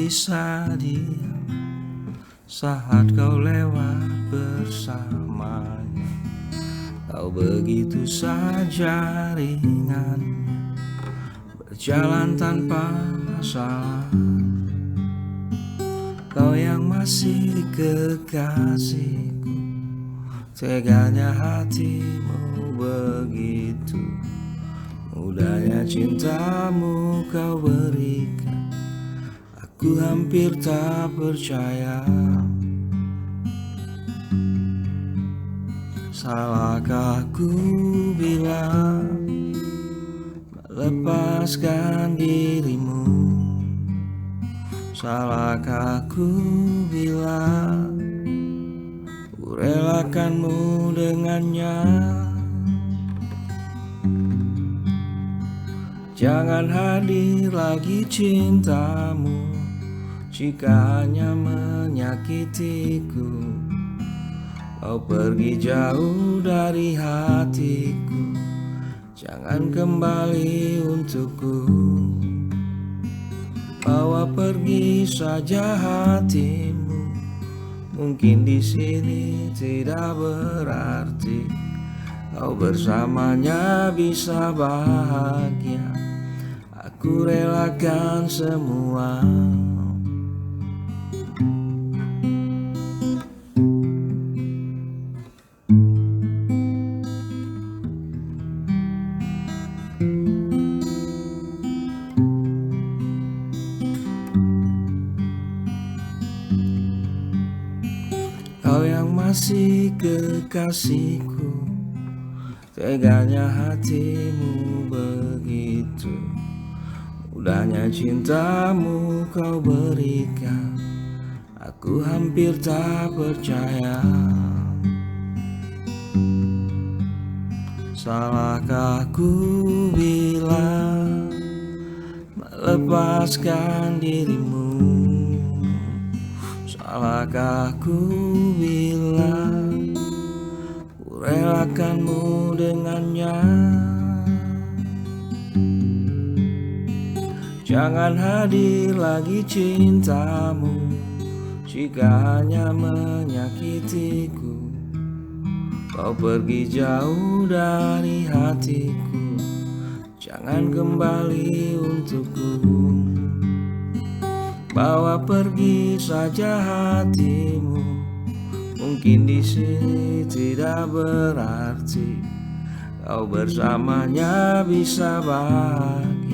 bisa diam saat kau lewat bersamanya. Kau begitu saja ringan berjalan tanpa masalah. Kau yang masih kekasihku, teganya hatimu begitu, mudahnya cintamu kau berikan. Aku hampir tak percaya. Salahkah aku bila melepaskan dirimu? Salahkah aku bila ku relakanmu dengannya? Jangan hadir lagi cintamu jika hanya menyakitiku. Kau pergi jauh dari hatiku, jangan kembali untukku. Bawa pergi saja hatimu, mungkin di sini tidak berarti kau bersamanya bisa bahagia. Aku relakan semua. Kau yang masih kekasihku, teganya hatimu begitu, mudahnya cintamu kau berikan. Aku hampir tak percaya. Salahkah aku bila melepaskan dirimu? Salahkah aku bila ku relakanmu dengannya? Jangan hadir lagi cintamu jika hanya menyakitiku. Kau pergi jauh dari hatiku, jangan kembali untukku. Bawa pergi saja hatimu, mungkin di sini tidak berarti kau bersamanya bisa bahagia.